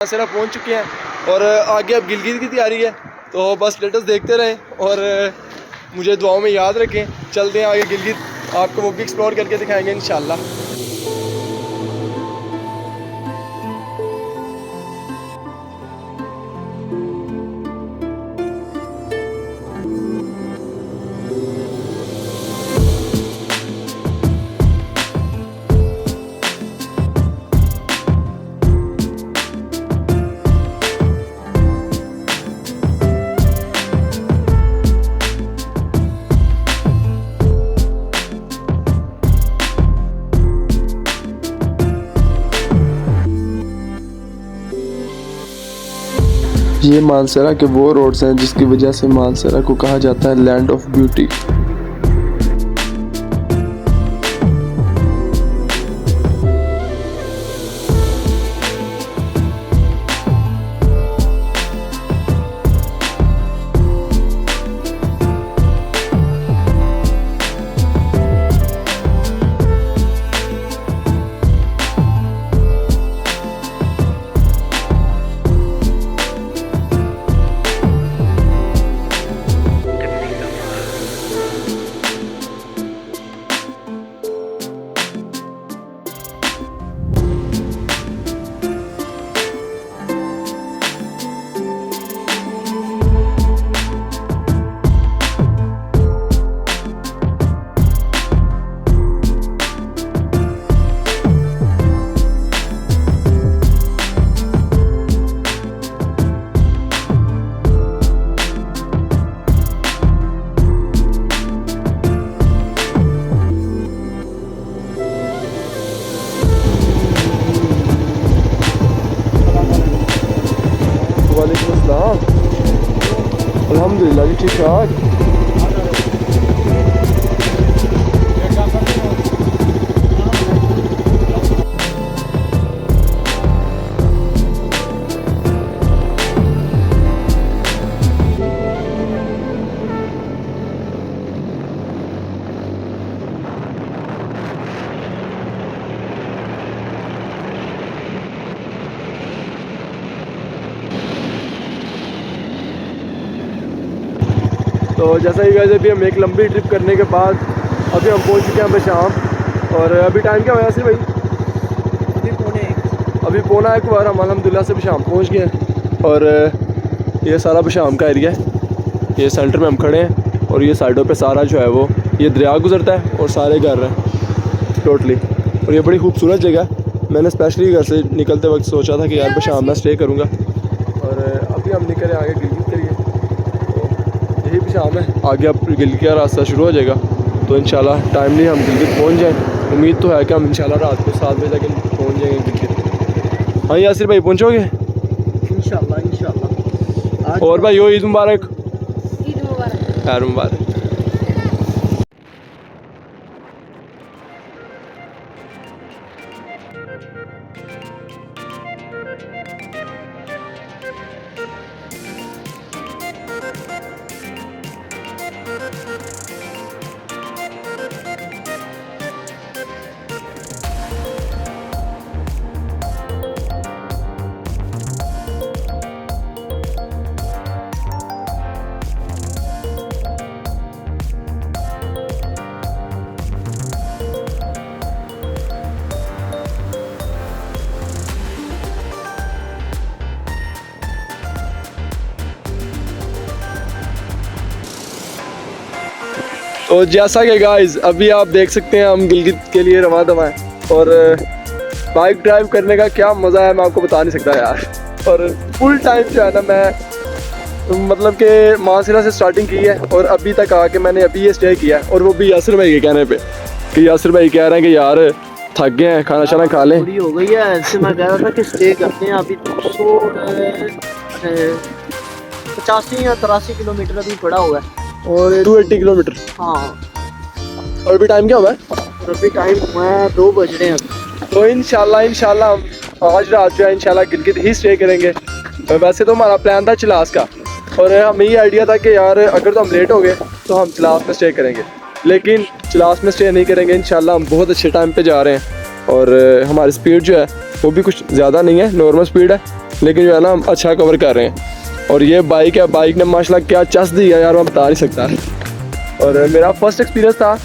मानसरा पहुंच चुके हैं और आगे अब गिलगित की तैयारी है। तो बस लेटेस्ट देखते रहें और मुझे दुआओं में याद रखें। चलते हैं आगे गिलगित, आपको वो भी एक्सप्लोर करके दिखाएंगे इंशाल्लाह। ये मानसरा के वो रोड्स हैं जिसकी वजह से मानसरा को कहा जाता है लैंड ऑफ ब्यूटी। वालेकुम अस्सलाम। अल्हम्दुलिल्लाह जी, ठीक ठाक। तो जैसा ही गाइस, अभी हम एक लंबी ट्रिप करने के बाद अभी हम पहुंच चुके हैं शाम। और अभी टाइम क्या हुआ सिर्फ भाई? अभी पौना एक बार हम अल्हम्दुलिल्लाह से शाम पहुंच गए हैं। और ये सारा शाम का एरिया है, ये सेंटर में हम खड़े हैं और ये साइडों पे सारा जो है वो ये दरिया गुजरता है और सारे घर हैं टोटली। और ये बड़ी खूबसूरत जगह है। मैंने स्पेशली घर से निकलते वक्त सोचा था कि यार शाम में स्टे करूँगा। और अभी हम निकले आगे गिलगित के लिए। यही भी शाम है, आगे अब गिलगित का रास्ता शुरू हो जाएगा। तो इंशाल्लाह टाइमली हम गिलगित पहुंच जाएं। उम्मीद तो है कि हम इंशाल्लाह रात को 7 बजे तक पहुंच जाएंगे गिलगित। हाँ यासिर भाई, पहुंचोगे इंशाल्लाह इंशाल्लाह। और भाई, ईद मुबारक। ईद मुबारक। खैर मुबारक। तो जैसा कि गाइस अभी आप देख सकते हैं हम गिलगित के लिए रवा दवा हैं। और बाइक ड्राइव करने का क्या मज़ा है मैं आपको बता नहीं सकता यार। और फुल टाइम जो है ना, मैं मतलब कि मानसरा से स्टार्टिंग की है और अभी तक आके मैंने अभी ये स्टे किया है। और वो भी यासिर भाई के कहने पे कि यासिर भाई कह रहे हैं कि यार थक गए हैं, खाना शाना खा लें। हो गई है ऐसे। मैं कह रहा था कि स्टे करते हैं अभी 85 या 83 किलोमीटर अभी पड़ा हुआ है। और 280 किलोमीटर। हाँ, और अभी टाइम क्या हुआ है? और अभी टाइम हुआ है 2 बज रहे हैं। तो इंशाल्लाह हम आज रात जो है इंशाल्लाह गिलगित ही स्टे करेंगे। वैसे तो हमारा प्लान था चिलास का, और हमें ये आइडिया था कि यार अगर तो हम लेट हो गए तो हम चिलास में स्टे करेंगे, लेकिन चिलास में स्टे नहीं करेंगे इंशाल्लाह। हम बहुत अच्छे टाइम पे जा रहे हैं और हमारी स्पीड जो है वो भी कुछ ज़्यादा नहीं है, नॉर्मल स्पीड है। लेकिन जो है ना हम अच्छा कवर कर रहे हैं। और ये बाइक है, बाइक ने माशाल्लाह क्या चस दी है यार, मैं बता नहीं सकता। और मेरा फर्स्ट एक्सपीरियंस था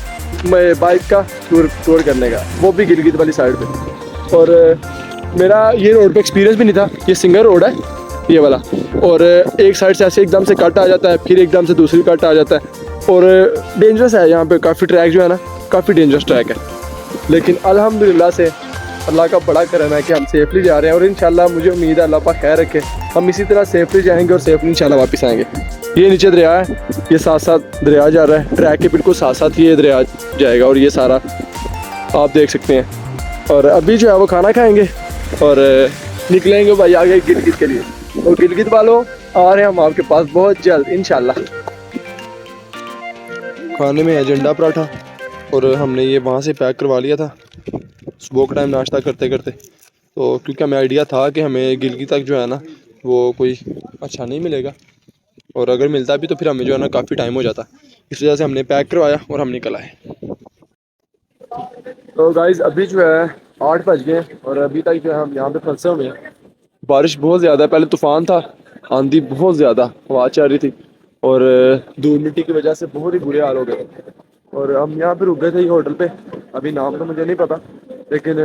मैं बाइक का टूर करने का, वो भी गिलगित वाली साइड पे। और मेरा ये रोड पे एक्सपीरियंस भी नहीं था, ये सिंगल रोड है ये वाला, और एक साइड से ऐसे एकदम से कट आ जाता है, फिर एकदम से दूसरी कट आ जाता है, और डेंजरस है यहाँ पे काफ़ी। ट्रैक जो है ना काफ़ी डेंजरस ट्रैक है, लेकिन अल्हम्दुलिल्लाह से अल्लाह का बड़ा करम है कि हम सेफली जा रहे हैं। और इंशाल्लाह मुझे उम्मीद है अल्लाह पाक खैर रखे, हम इसी तरह सेफली जाएंगे और सेफली इंशाल्लाह वापस आएंगे। ये नीचे दरिया है, ये साथ साथ दरिया जा रहा है, ट्रैक के बिल्कुल साथ साथ ये दरिया जाएगा, और ये सारा आप देख सकते हैं। और अभी जो है वो खाना खाएंगे और निकलेंगे भाई आगे गिलगित के लिए। और गिलगित वालों आ रहे हैं हम आपके पास बहुत जल्द इंशाल्लाह। खाने में एजेंडा पराठा, और हमने ये वहाँ से पैक करवा लिया था सुबह का टाइम नाश्ता करते करते। तो क्योंकि हमें आइडिया था कि हमें गिलगित तक जो है ना वो कोई अच्छा नहीं मिलेगा, और अगर मिलता भी तो फिर हमें जो है ना काफ़ी टाइम हो जाता, इस वजह से हमने पैक करवाया और हम निकल आए। तो गाइज़ अभी जो है 8 बज गए और अभी तक जो है हम यहाँ पे फंसे हुए हैं। बारिश बहुत ज़्यादा है, पहले तूफ़ान था, आंधी बहुत ज़्यादा, हवा चल रही थी, और धूल मिट्टी की वजह से बहुत ही बुरे हाल हो गए। और हम यहाँ पे रुक गए थे ये होटल पे, अभी नाम तो मुझे नहीं पता, लेकिन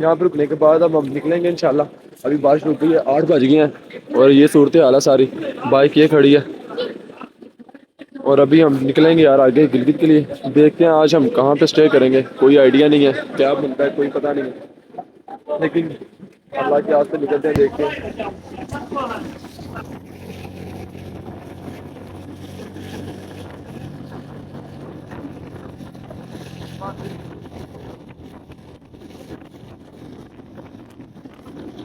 यहाँ पे रुकने के बाद अब हम निकलेंगे इंशाल्लाह। अभी बारिश रुक गई है, 8 बज गए हैं और ये सूरत हाल है सारी। बाइक ये खड़ी है और अभी हम निकलेंगे यार आगे गिलगित के लिए। देखते हैं आज हम कहाँ पे स्टे करेंगे, कोई आइडिया नहीं है, क्या बनता है कोई पता नहीं है, लेकिन अल्लाह के हाथ से निकलते हैं, देखते हैं।